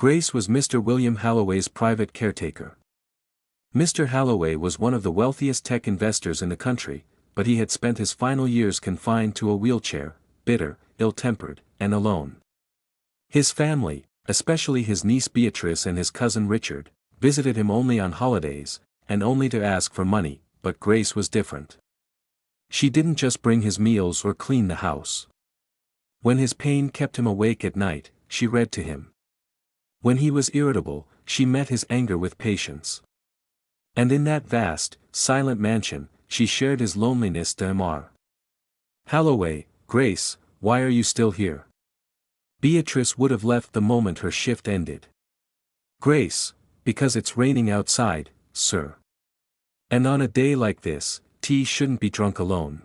Grace was Mr. William Halloway's private caretaker. Mr. Halloway was one of the wealthiest tech investors in the country, but he had spent his final years confined to a wheelchair, bitter, ill-tempered, and alone. His family, especially his niece Beatrice and his cousin Richard, visited him only on holidays, and only to ask for money, but Grace was different. She didn't just bring his meals or clean the house. When his pain kept him awake at night, she read to him. When he was irritable, she met his anger with patience. And in that vast, silent mansion, she shared his loneliness to Amar. Halloway, Grace, why are you still here? Beatrice would have left the moment her shift ended. Grace, because it's raining outside, sir. And on a day like this, tea shouldn't be drunk alone.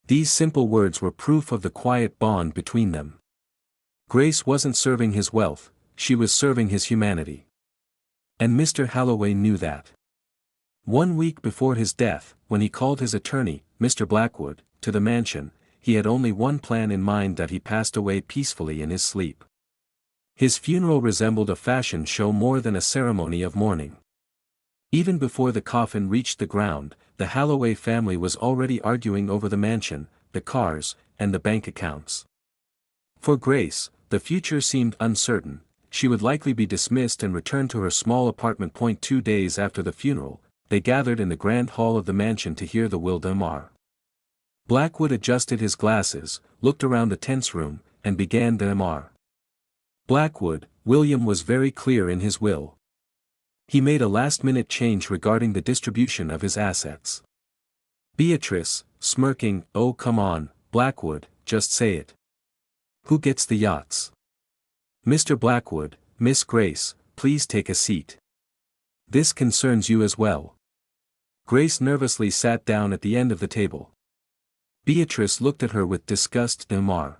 These simple words were proof of the quiet bond between them. Grace wasn't serving his wealth, she was serving his humanity. And Mr. Halloway knew that. 1 week before his death, when he called his attorney, Mr. Blackwood, to the mansion, he had only one plan in mind: that he passed away peacefully in his sleep. His funeral resembled a fashion show more than a ceremony of mourning. Even before the coffin reached the ground, the Halloway family was already arguing over the mansion, the cars, and the bank accounts. For Grace, the future seemed uncertain. She would likely be dismissed and return to her small apartment. 2 days after the funeral, they gathered in the grand hall of the mansion to hear the will d'Amar. Blackwood adjusted his glasses, looked around the tense room, and began d'Amar. Blackwood, William was very clear in his will. He made a last-minute change regarding the distribution of his assets. Beatrice, smirking, oh come on, Blackwood, just say it. Who gets the yachts? Mr. Blackwood, Miss Grace, please take a seat. This concerns you as well. Grace nervously sat down at the end of the table. Beatrice looked at her with disgust. d'Amar.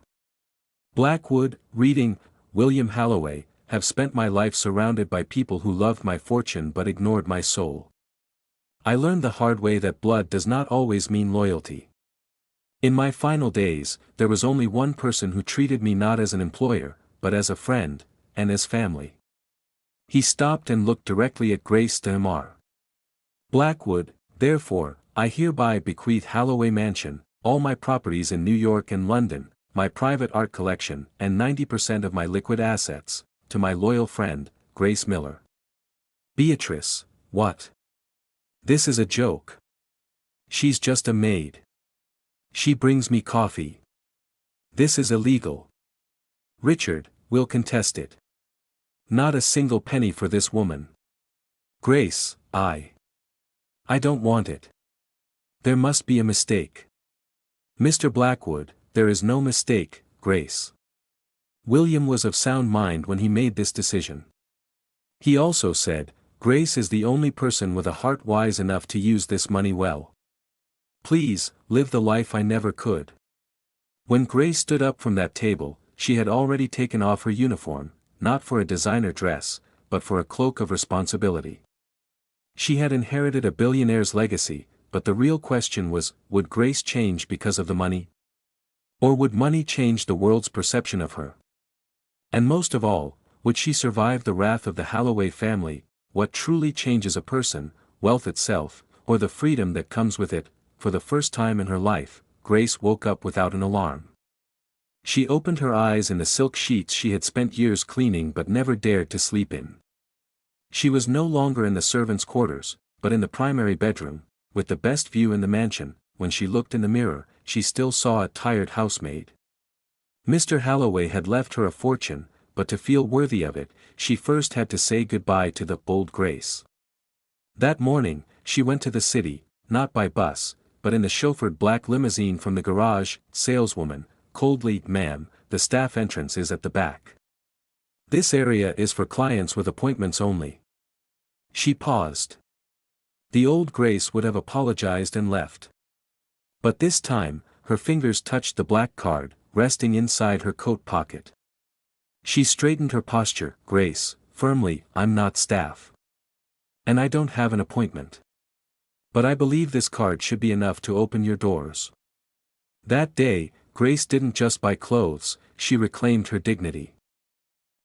Blackwood, reading, William Halloway, have spent my life surrounded by people who loved my fortune but ignored my soul. I learned the hard way that blood does not always mean loyalty. In my final days, there was only one person who treated me not as an employer, but as a friend, and as family. He stopped and looked directly at Grace d'Amar. Blackwood, therefore, I hereby bequeath Halloway Mansion, all my properties in New York and London, my private art collection, and 90% of my liquid assets, to my loyal friend, Grace Miller. Beatrice, what? This is a joke. She's just a maid. She brings me coffee. This is illegal. Richard, will contest it. Not a single penny for this woman. Grace, I don't want it. There must be a mistake. Mr. Blackwood, there is no mistake, Grace. William was of sound mind when he made this decision. He also said, Grace is the only person with a heart wise enough to use this money well. Please, live the life I never could. When Grace stood up from that table, she had already taken off her uniform, not for a designer dress, but for a cloak of responsibility. She had inherited a billionaire's legacy, but the real question was, would Grace change because of the money? Or would money change the world's perception of her? And most of all, would she survive the wrath of the Halloway family? What truly changes a person, wealth itself, or the freedom that comes with it? For the first time in her life, Grace woke up without an alarm. She opened her eyes in the silk sheets she had spent years cleaning but never dared to sleep in. She was no longer in the servants' quarters, but in the primary bedroom, with the best view in the mansion. When she looked in the mirror, she still saw a tired housemaid. Mr. Halloway had left her a fortune, but to feel worthy of it, she first had to say goodbye to the bold Grace. That morning, she went to the city, not by bus, but in the chauffeured black limousine from the garage. Saleswoman, coldly, ma'am, the staff entrance is at the back. This area is for clients with appointments only. She paused. The old Grace would have apologized and left. But this time, her fingers touched the black card, resting inside her coat pocket. She straightened her posture. Grace, firmly, I'm not staff. And I don't have an appointment. But I believe this card should be enough to open your doors. That day, Grace didn't just buy clothes, she reclaimed her dignity.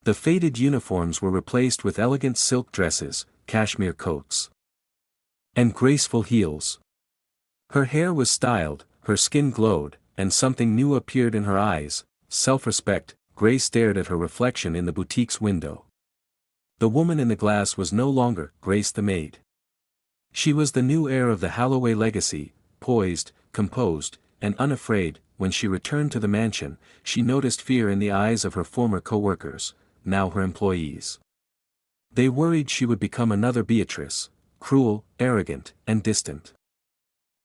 The faded uniforms were replaced with elegant silk dresses, cashmere coats, and graceful heels. Her hair was styled, her skin glowed, and something new appeared in her eyes, self-respect. Grace stared at her reflection in the boutique's window. The woman in the glass was no longer Grace the maid. She was the new heir of the Holloway legacy, poised, composed, and unafraid. When she returned to the mansion, she noticed fear in the eyes of her former co-workers, now her employees. They worried she would become another Beatrice, cruel, arrogant, and distant.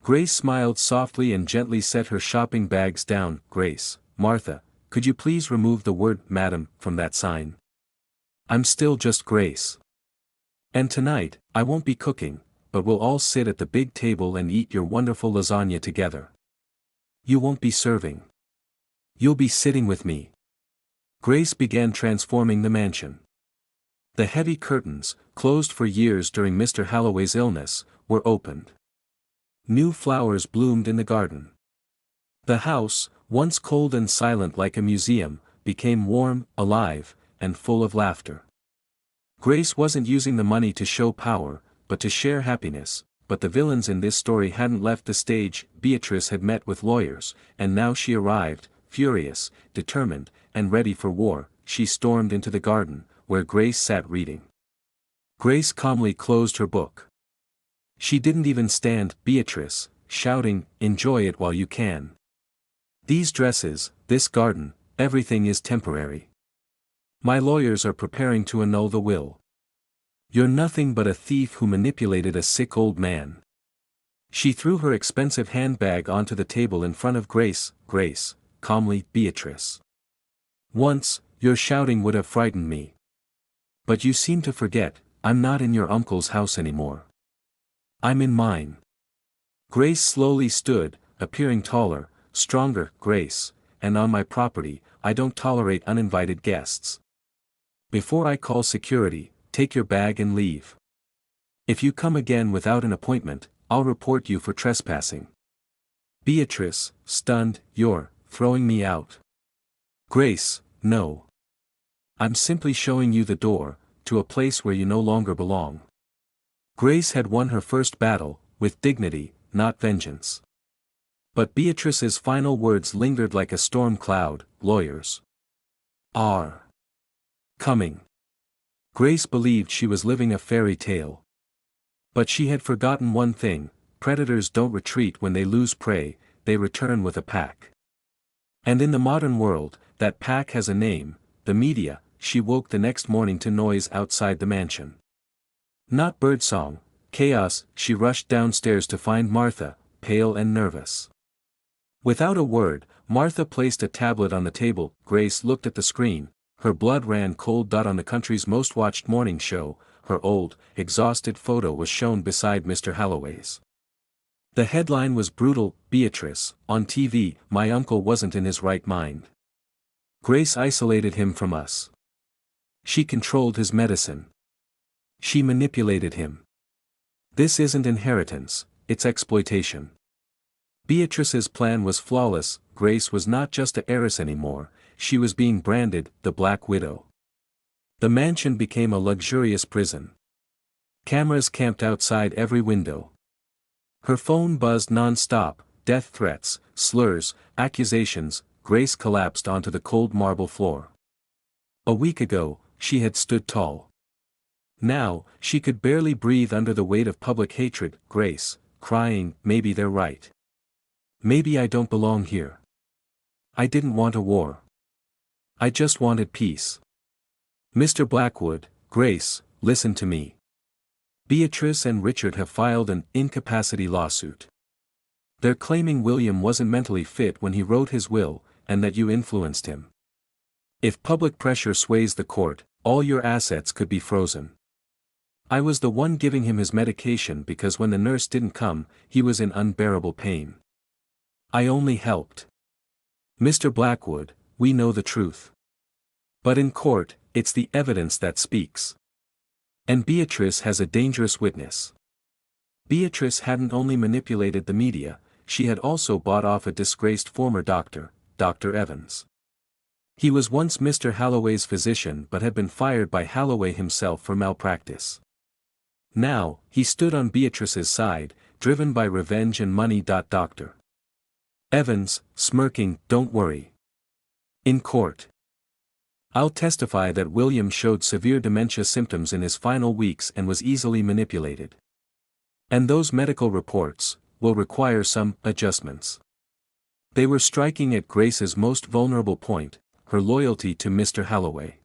Grace smiled softly and gently set her shopping bags down. Grace, Martha, could you please remove the word "Madam" from that sign? I'm still just Grace. And tonight, I won't be cooking, but we'll all sit at the big table and eat your wonderful lasagna together. You won't be serving. You'll be sitting with me. Grace began transforming the mansion. The heavy curtains, closed for years during Mr. Holloway's illness, were opened. New flowers bloomed in the garden. The house, once cold and silent like a museum, became warm, alive, and full of laughter. Grace wasn't using the money to show power, but to share happiness. But the villains in this story hadn't left the stage. Beatrice had met with lawyers, and now she arrived, furious, determined, and ready for war. She stormed into the garden, where Grace sat reading. Grace calmly closed her book. She didn't even stand. Beatrice, shouting, "Enjoy it while you can. These dresses, this garden, everything is temporary. My lawyers are preparing to annul the will. You're nothing but a thief who manipulated a sick old man." She threw her expensive handbag onto the table in front of Grace. Grace, calmly, "Beatrice. Once, your shouting would have frightened me. But you seem to forget, I'm not in your uncle's house anymore. I'm in mine." Grace slowly stood, appearing taller, stronger. "Grace, and on my property, I don't tolerate uninvited guests. Before I call security, take your bag and leave. If you come again without an appointment, I'll report you for trespassing." Beatrice, stunned, "You're throwing me out." "Grace, no. I'm simply showing you the door, to a place where you no longer belong." Grace had won her first battle, with dignity, not vengeance. But Beatrice's final words lingered like a storm cloud. "Lawyers are coming." Grace believed she was living a fairy tale. But she had forgotten one thing: predators don't retreat when they lose prey, they return with a pack. And in the modern world, that pack has a name: the media. She woke the next morning to noise outside the mansion. Not birdsong, chaos. She rushed downstairs to find Martha, pale and nervous. Without a word, Martha placed a tablet on the table. Grace looked at the screen. Her blood ran cold. On the country's most watched morning show, her old, exhausted photo was shown beside Mr. Holloway's. The headline was brutal: "Beatrice, on TV, my uncle wasn't in his right mind. Grace isolated him from us. She controlled his medicine. She manipulated him. This isn't inheritance, it's exploitation." Beatrice's plan was flawless. Grace was not just an heiress anymore, she was being branded the Black Widow. The mansion became a luxurious prison. Cameras camped outside every window. Her phone buzzed non-stop, death threats, slurs, accusations. Grace collapsed onto the cold marble floor. A week ago, she had stood tall. Now, she could barely breathe under the weight of public hatred. Grace, crying, "Maybe they're right. Maybe I don't belong here. I didn't want a war. I just wanted peace. Mr. Blackwood, Grace, listen to me. Beatrice and Richard have filed an incapacity lawsuit. They're claiming William wasn't mentally fit when he wrote his will, and that you influenced him. If public pressure sways the court, all your assets could be frozen. I was the one giving him his medication because when the nurse didn't come, he was in unbearable pain. I only helped. Mr. Blackwood, we know the truth. But in court, it's the evidence that speaks. And Beatrice has a dangerous witness." Beatrice hadn't only manipulated the media, she had also bought off a disgraced former doctor, Dr. Evans. He was once Mr. Halloway's physician but had been fired by Halloway himself for malpractice. Now, he stood on Beatrice's side, driven by revenge and money. Dr. Evans, smirking, don't worry. In court, I'll testify that William showed severe dementia symptoms in his final weeks and was easily manipulated. And those medical reports will require some adjustments. They were striking at Grace's most vulnerable point, her loyalty to Mr. Halloway.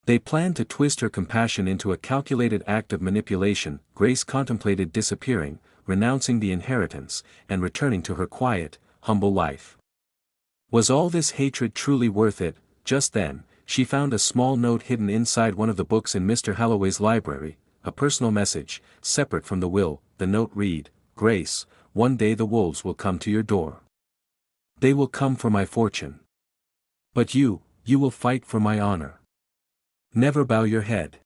They planned to twist her compassion into a calculated act of manipulation. Grace contemplated disappearing, renouncing the inheritance, and returning to her quiet, humble life. Was all this hatred truly worth it? Just then, she found a small note hidden inside one of the books in Mr. Halloway's library, a personal message, separate from the will. The note read, Grace, one day the wolves will come to your door. They will come for my fortune. But you will fight for my honor. Never bow your head.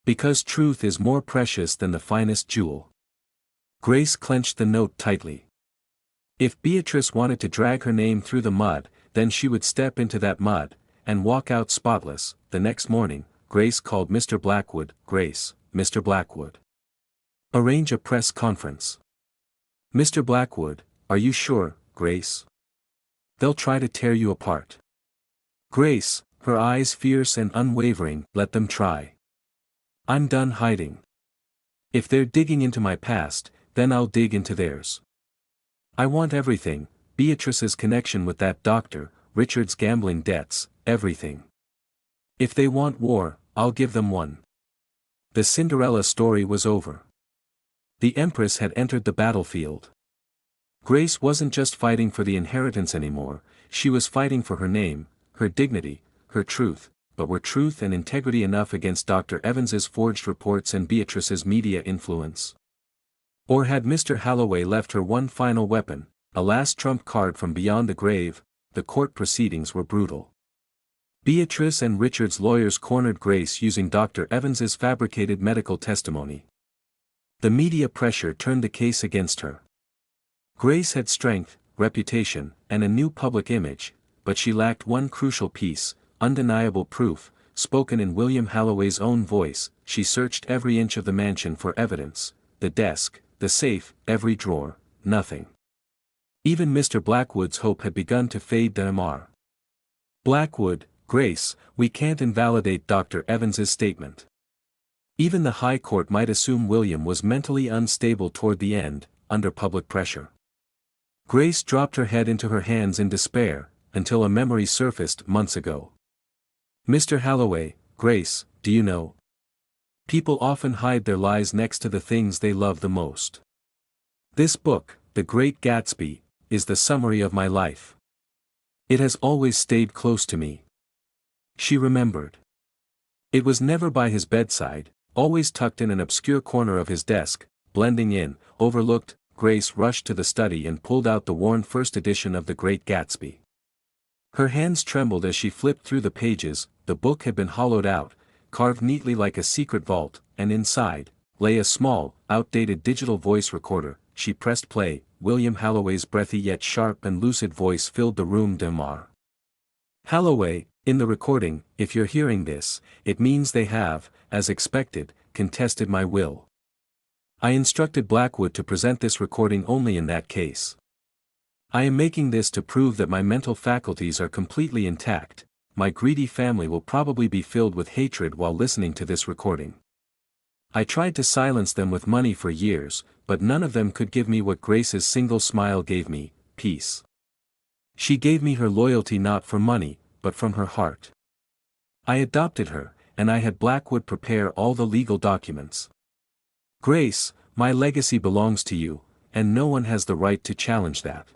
Because truth is more precious than the finest jewel. Grace clenched the note tightly. If Beatrice wanted to drag her name through the mud, then she would step into that mud, and walk out spotless. The next morning, Grace called Mr. Blackwood. Grace, Mr. Blackwood. Arrange a press conference. Mr. Blackwood, are you sure, Grace? They'll try to tear you apart. Grace, her eyes fierce and unwavering, let them try. I'm done hiding. If they're digging into my past, then I'll dig into theirs. I want everything, Beatrice's connection with that doctor, Richard's gambling debts, everything. If they want war, I'll give them one. The Cinderella story was over. The Empress had entered the battlefield. Grace wasn't just fighting for the inheritance anymore, she was fighting for her name, her dignity, her truth. But were truth and integrity enough against Dr. Evans's forged reports and Beatrice's media influence? Or had Mr. Halloway left her one final weapon, a last trump card from beyond the grave? The court proceedings were brutal. Beatrice and Richard's lawyers cornered Grace using Dr. Evans's fabricated medical testimony. The media pressure turned the case against her. Grace had strength, reputation, and a new public image, but she lacked one crucial piece, undeniable proof, spoken in William Halloway's own voice. She searched every inch of the mansion for evidence, the desk, the safe, every drawer, nothing. Even Mr. Blackwood's hope had begun to fade. Mr. Blackwood, Grace, we can't invalidate Dr. Evans's statement. Even the High Court might assume William was mentally unstable toward the end, under public pressure. Grace dropped her head into her hands in despair, until a memory surfaced months ago. Mr. Halloway, Grace, do you know? People often hide their lies next to the things they love the most. This book, The Great Gatsby, is the summary of my life. It has always stayed close to me. She remembered. It was never by his bedside, always tucked in an obscure corner of his desk, blending in, overlooked. Grace rushed to the study and pulled out the worn first edition of The Great Gatsby. Her hands trembled as she flipped through the pages. The book had been hollowed out, carved neatly like a secret vault, and inside lay a small, outdated digital voice recorder. She pressed play. William Halloway's breathy yet sharp and lucid voice filled the room. Mr. Halloway, in the recording, if you're hearing this, it means they have, as expected, contested my will. I instructed Blackwood to present this recording only in that case. I am making this to prove that my mental faculties are completely intact. My greedy family will probably be filled with hatred while listening to this recording. I tried to silence them with money for years, but none of them could give me what Grace's single smile gave me, peace. She gave me her loyalty not for money, but from her heart. I adopted her, and I had Blackwood prepare all the legal documents. Grace, my legacy belongs to you, and no one has the right to challenge that.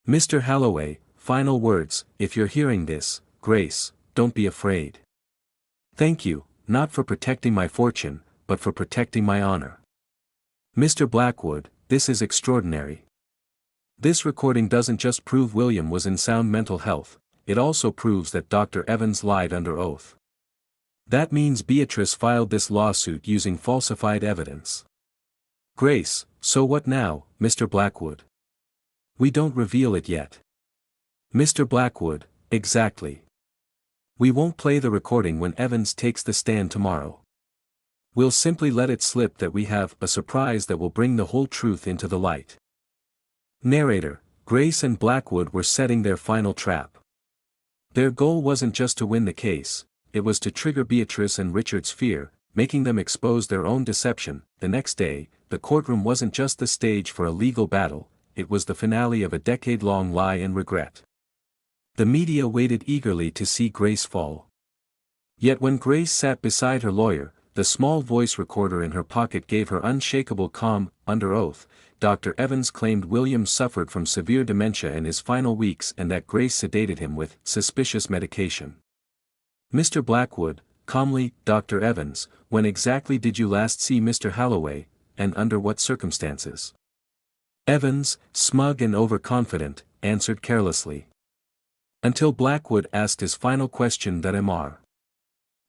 Mr. Halloway, final words, if you're hearing this, Grace, don't be afraid. Thank you, not for protecting my fortune, but for protecting my honor. Mr. Blackwood, this is extraordinary. This recording doesn't just prove William was in sound mental health, it also proves that Dr. Evans lied under oath. That means Beatrice filed this lawsuit using falsified evidence. Grace, so what now, Mr. Blackwood? We don't reveal it yet. Mr. Blackwood, Exactly. We won't play the recording when Evans takes the stand tomorrow. We'll simply let it slip that we have a surprise that will bring the whole truth into the light. Narrator: Grace and Blackwood were setting their final trap. Their goal wasn't just to win the case, it was to trigger Beatrice and Richard's fear, making them expose their own deception. The next day, the courtroom wasn't just the stage for a legal battle, it was the finale of a decade-long lie and regret. The media waited eagerly to see Grace fall. Yet when Grace sat beside her lawyer, the small voice recorder in her pocket gave her unshakable calm. Under oath, Dr. Evans claimed William suffered from severe dementia in his final weeks and that Grace sedated him with suspicious medication. Mr. Blackwood, calmly: Dr. Evans, when exactly did you last see Mr. Holloway, and under what circumstances? Evans, smug and overconfident, answered carelessly. Until Blackwood asked his final question: that Mr.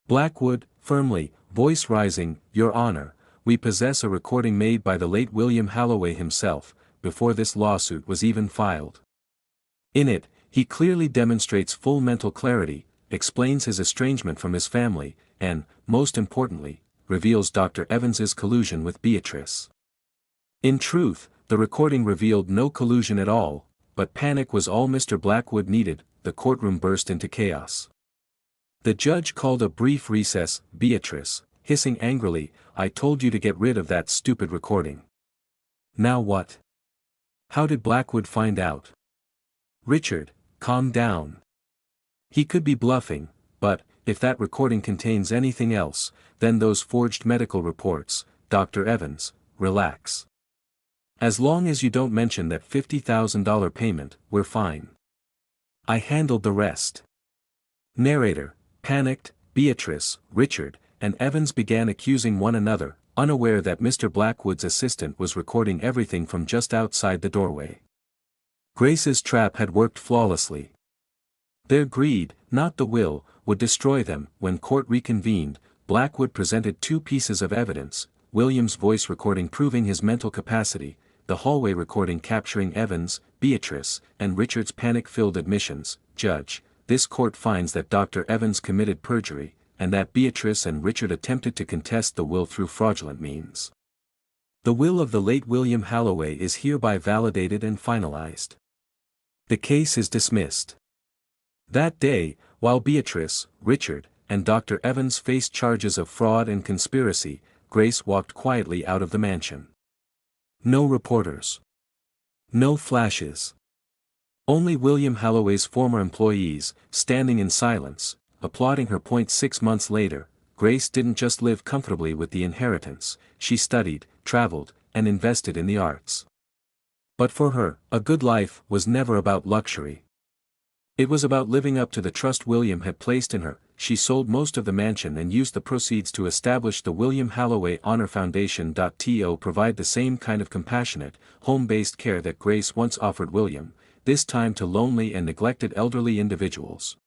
Blackwood, firmly, voice rising: Your Honor, we possess a recording made by the late William Holloway himself, before this lawsuit was even filed. In it, he clearly demonstrates full mental clarity, explains his estrangement from his family, and, most importantly, reveals Dr. Evans's collusion with Beatrice. In truth, the recording revealed no collusion at all, but panic was all Mr. Blackwood needed. The courtroom burst into chaos. The judge called a brief recess. Beatrice, hissing angrily: I told you to get rid of that stupid recording. Now what? How did Blackwood find out? Richard, calm down. He could be bluffing, but, if that recording contains anything else, then those forged medical reports. Dr. Evans, relax. As long as you don't mention that $50,000 payment, we're fine. I handled the rest. Narrator: Panicked, Beatrice, Richard, and Evans began accusing one another, unaware that Mr. Blackwood's assistant was recording everything from just outside the doorway. Grace's trap had worked flawlessly. Their greed, not the will, would destroy them. When court reconvened, Blackwood presented two pieces of evidence: William's voice recording proving his mental capacity, the hallway recording capturing Evans, Beatrice, and Richard's panic-filled admissions. Judge, this court finds that Dr. Evans committed perjury, and that Beatrice and Richard attempted to contest the will through fraudulent means. The will of the late William Holloway is hereby validated and finalized. The case is dismissed. That day, while Beatrice, Richard, and Dr. Evans faced charges of fraud and conspiracy, Grace walked quietly out of the mansion. No reporters. No flashes. Only William Holloway's former employees, standing in silence, applauding her. 6 months later, Grace didn't just live comfortably with the inheritance, she studied, traveled, and invested in the arts. But for her, a good life was never about luxury. It was about living up to the trust William had placed in her. She sold most of the mansion and used the proceeds to establish the William Holloway Honor Foundation. To provide the same kind of compassionate, home-based care that Grace once offered William, this time to lonely and neglected elderly individuals.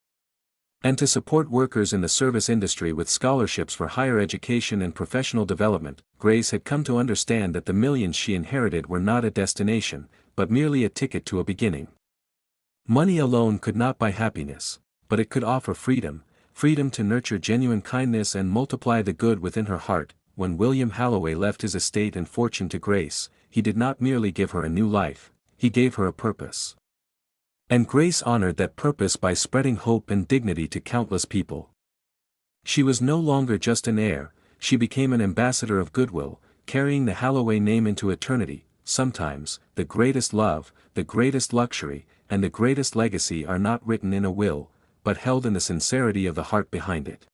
And to support workers in the service industry with scholarships for higher education and professional development. Grace had come to understand that the millions she inherited were not a destination, but merely a ticket to a beginning. Money alone could not buy happiness, but it could offer freedom, freedom to nurture genuine kindness and multiply the good within her heart. When William Holloway left his estate and fortune to Grace, he did not merely give her a new life, he gave her a purpose. And Grace honored that purpose by spreading hope and dignity to countless people. She was no longer just an heir, she became an ambassador of goodwill, carrying the Holloway name into eternity. Sometimes, the greatest love, the greatest luxury, and the greatest legacy are not written in a will, but held in the sincerity of the heart behind it.